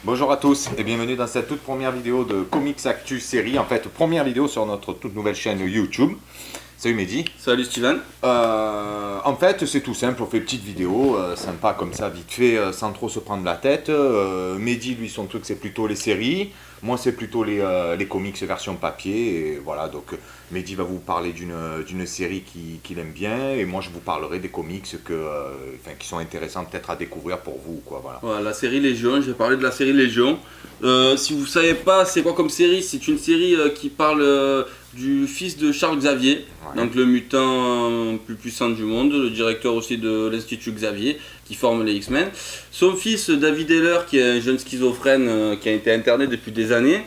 Bonjour à tous et bienvenue dans cette toute première vidéo de Comics Actu série, en fait première vidéo sur notre toute nouvelle chaîne YouTube. Salut Mehdi. Salut Steven. En fait c'est tout simple, on fait une petite vidéo sympa comme ça vite fait sans trop se prendre la tête. Mehdi lui son truc c'est plutôt les séries, moi c'est plutôt les comics version papier et voilà donc Mehdi va vous parler d'une série qu'il aime bien et moi je vous parlerai des comics qui sont intéressants peut-être à découvrir pour vous quoi voilà. Voilà, la série Légion, je vais parler de la série Légion. Si vous ne savez pas c'est quoi comme série, c'est une série qui parle du fils de Charles Xavier, Ouais. donc le mutant plus puissant du monde, le directeur aussi de l'Institut Xavier qui forme les X-Men. Son fils David Heller, qui est un jeune schizophrène qui a été interné depuis des années,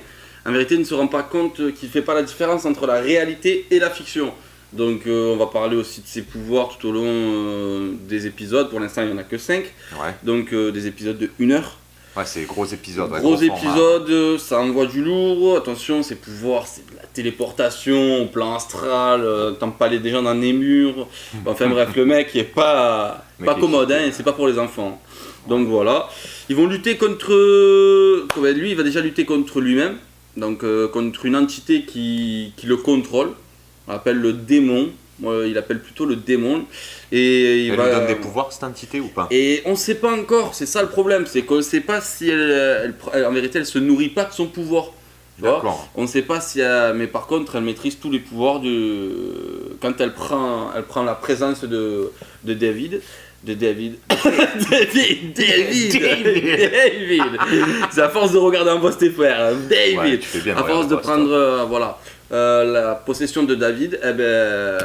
en vérité ne se rend pas compte qu'il ne fait pas la différence entre la réalité et la fiction. Donc on va parler aussi de ses pouvoirs tout au long des épisodes. Pour l'instant il n'y en a que 5. Ouais. Donc des épisodes de 1 heure. Ouais, c'est gros épisode. Ouais, Gros gros format. épisodes, ça envoie du lourd. Attention, ses pouvoirs, c'est de la téléportation au plan astral. T'empaler des gens dans les murs. Enfin bref, le mec il est pas commode, hein, et c'est pas pour les enfants. Donc voilà. Ils vont lutter contre. Lui, il va déjà lutter contre lui-même. Donc contre une entité qui le contrôle. On l'appelle le démon. Moi, il appelle plutôt le démon. Et il Elle va lui donne des pouvoirs cette entité ou pas? Et on ne sait pas encore, c'est ça le problème, c'est qu'on ne sait pas si en vérité elle se nourrit pas de son pouvoir. Tu vois. D'accord. On ne sait pas si mais par contre elle maîtrise tous les pouvoirs quand elle prend la présence de David. David. C'est à force de regarder un poste frère. David. Ouais, tu fais bien de à force regarder de le poste, prendre la possession de David, eh ben.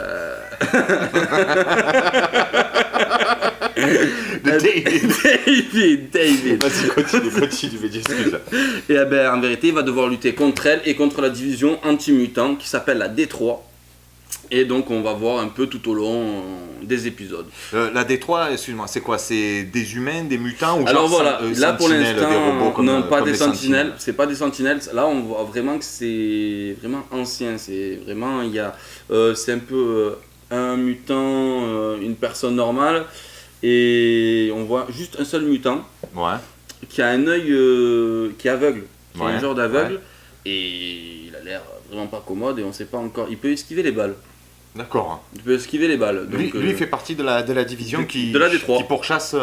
David. Vas-y, continue, mais excuse. Et eh ben, en vérité, il va devoir lutter contre elle et contre la division anti-mutant qui s'appelle la Détroit. Et donc, on va voir un peu tout au long des épisodes. La Détroit, excuse-moi, c'est quoi? C'est des humains, des mutants ou Alors genre voilà, là pour sentinelles, l'instant, des robots comme, non, pas comme des les sentinelles, c'est pas des sentinelles. Là, on voit vraiment que c'est vraiment ancien. C'est vraiment, c'est un peu un mutant, une personne normale. Et on voit juste un seul mutant Ouais. qui a un œil qui est aveugle, qui a Ouais, un genre d'aveugle, ouais. et il a l'air vraiment pas commode et on sait pas encore. Il peut esquiver les balles. D'accord. Il peut esquiver les balles. Lui, Donc, il fait partie de la division de la Détroit. qui pourchasse.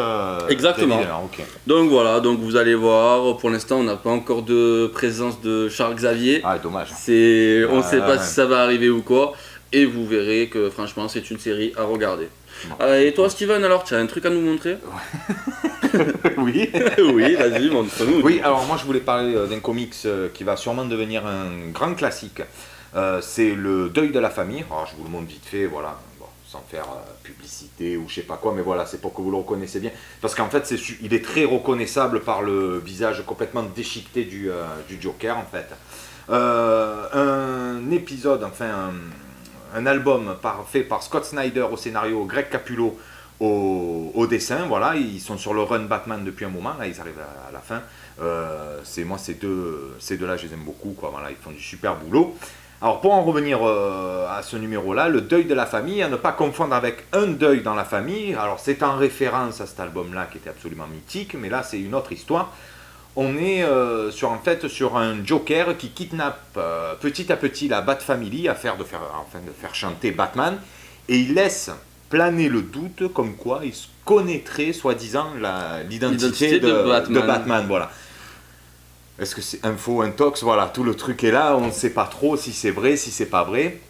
Exactement. David, alors, ok. Donc voilà, donc vous allez voir, pour l'instant on n'a pas encore de présence de Charles Xavier. Ah, dommage. On ne sait pas Ouais. si ça va arriver ou quoi. Et vous verrez que franchement c'est une série à regarder. Bon. Et toi Steven alors, tu as un truc à nous montrer? Oui. Oui, vas-y, montre-nous. Oui, alors moi je voulais parler d'un comics qui va sûrement devenir un grand classique. C'est Le Deuil de la famille. Alors je vous le montre vite fait, voilà, bon, sans faire publicité ou je sais pas quoi, mais voilà, c'est pour que vous le reconnaissiez bien. Parce qu'en fait, il est très reconnaissable par le visage complètement déchiqueté du Joker en fait. Un épisode, enfin un album fait par Scott Snyder au scénario, Greg Capullo au dessin, voilà, ils sont sur le run Batman depuis un moment, là ils arrivent à la fin. Ces deux-là, je les aime beaucoup, quoi, voilà, ils font du super boulot. Alors pour en revenir à ce numéro-là, Le Deuil de la famille, à ne pas confondre avec Un deuil dans la famille, alors c'est en référence à cet album-là qui était absolument mythique, mais là c'est une autre histoire. On est sur un Joker qui kidnappe petit à petit la Bat Family afin de faire chanter Batman, et il laisse planer le doute comme quoi il connaîtrait soi-disant l'identité de Batman. Voilà. Est-ce que c'est un faux, un tox? Voilà, tout le truc est là, on ne sait pas trop si c'est vrai, si c'est pas vrai.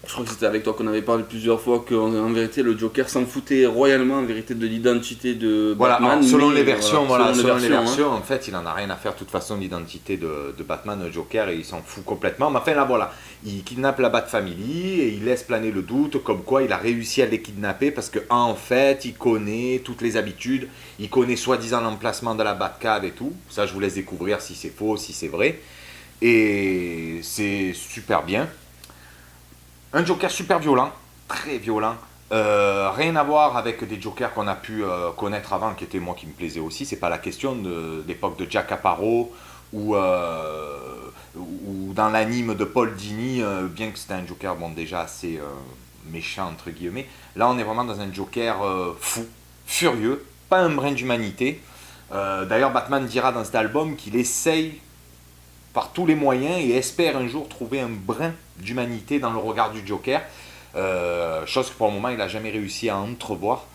Je crois que c'était avec toi qu'on avait parlé plusieurs fois qu'en vérité le Joker s'en foutait royalement en vérité de l'identité de Voilà, Batman. alors, selon les versions, selon les hein. versions, en fait, il en a rien à faire de toute façon l'identité de Batman, Joker, et il s'en fout complètement. Mais enfin là, voilà, il kidnappe la Bat Family et il laisse planer le doute comme quoi il a réussi à les kidnapper parce que en fait, il connaît toutes les habitudes, il connaît soi-disant l'emplacement de la Batcave et tout. Ça, je vous laisse découvrir si c'est faux, si c'est vrai. Et c'est super bien. Un Joker super violent, très violent. Rien à voir avec des Jokers qu'on a pu connaître avant, qui étaient moi qui me plaisaient aussi. C'est pas la question de l'époque de Jack Aparo ou dans l'anime de Paul Dini, bien que c'était un Joker bon déjà assez méchant entre guillemets. Là, on est vraiment dans un Joker fou, furieux, pas un brin d'humanité. D'ailleurs, Batman dira dans cet album qu'il essaye par tous les moyens et espère un jour trouver un brin d'humanité dans le regard du Joker, chose que pour le moment il n'a jamais réussi à entrevoir.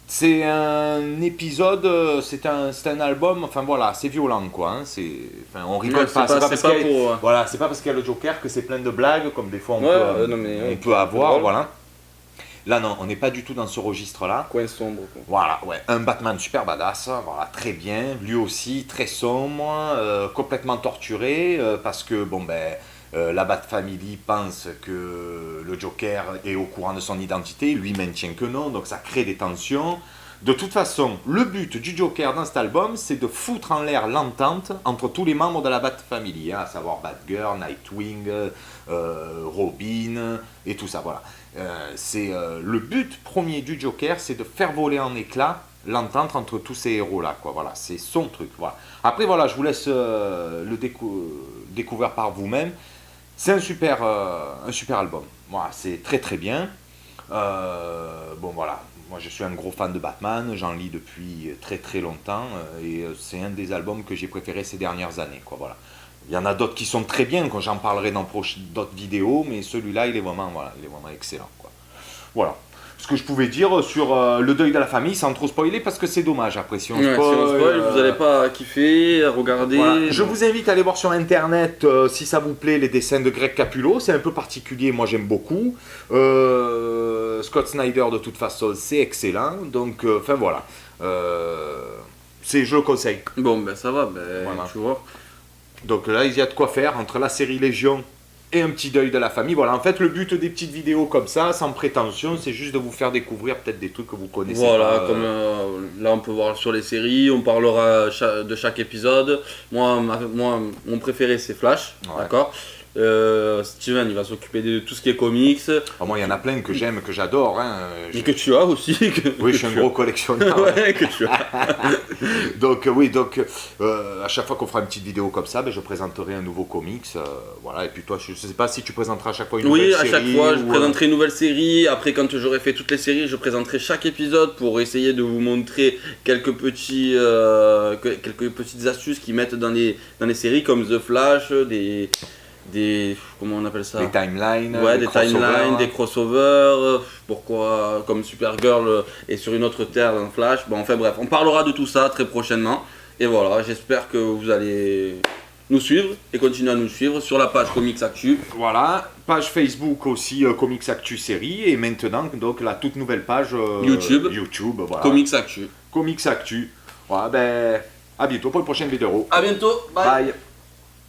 C'est un épisode, c'est un album, enfin voilà, c'est violent quoi. Hein, on rigole pas. C'est pas parce qu'il y a le Joker que c'est plein de blagues comme des fois on peut avoir, voilà. Là non, on n'est pas du tout dans ce registre-là. Coin sombre. Quoi. Voilà, ouais, un Batman super badass, voilà, très bien, lui aussi très sombre, complètement torturé, parce que la Bat Family pense que le Joker est au courant de son identité, lui maintient que non, donc ça crée des tensions. De toute façon, le but du Joker dans cet album, c'est de foutre en l'air l'entente entre tous les membres de la Bat Family, hein, à savoir Batgirl, Nightwing, Robin et tout ça, voilà. Le but premier du Joker, c'est de faire voler en éclats l'entente entre tous ces héros-là, quoi. Voilà, c'est son truc. Voilà. Après, voilà, je vous laisse le découvrir par vous-même. C'est un super album. Voilà, c'est très très bien. Voilà, moi je suis un gros fan de Batman, j'en lis depuis très très longtemps et c'est un des albums que j'ai préféré ces dernières années, quoi. Voilà. Il y en a d'autres qui sont très bien, quand j'en parlerai dans d'autres vidéos, mais celui-là, il est vraiment excellent, quoi. Voilà. Ce que je pouvais dire sur le deuil de la famille, sans trop spoiler, parce que c'est dommage. Après, si on spoil, vous n'allez pas kiffer, regarder. Voilà. Je vous invite à aller voir sur internet, si ça vous plaît, les dessins de Greg Capullo. C'est un peu particulier, moi j'aime beaucoup. Scott Snyder, de toute façon, c'est excellent. Donc, voilà. Je le conseille. Bon, ça va, voilà. Tu vois. Donc là, il y a de quoi faire entre la série Légion et un petit deuil de la famille. Voilà, en fait, le but des petites vidéos comme ça, sans prétention, c'est juste de vous faire découvrir peut-être des trucs que vous connaissez pas. Voilà, comme là, on peut voir sur les séries, on parlera de chaque épisode. Moi, mon préféré, c'est Flash, ouais. D'accord. Steven, il va s'occuper de tout ce qui est comics. Moi, il y en a plein que j'aime, que j'adore. Hein. Et que tu as aussi. Oui, je suis un gros collectionneur. Ouais, que tu as. donc, à chaque fois qu'on fera une petite vidéo comme ça, je présenterai un nouveau comics. Voilà. Et puis toi, je ne sais pas si tu présenteras à chaque fois une nouvelle série. Oui, à chaque fois, je présenterai une nouvelle série. Après, quand j'aurai fait toutes les séries, je présenterai chaque épisode pour essayer de vous montrer quelques petites astuces qu'ils mettent dans les séries, comme The Flash, comment on appelle ça, des timelines, des crossovers, pourquoi comme Supergirl est sur une autre terre dans Flash, bref, on parlera de tout ça très prochainement, et voilà, j'espère que vous allez nous suivre et continuer à nous suivre sur la page Comics Actu. Voilà, page Facebook aussi, Comics Actu série, et maintenant donc la toute nouvelle page YouTube, voilà. Comics Actu. Voilà, à bientôt pour une prochaine vidéo. À bientôt, bye.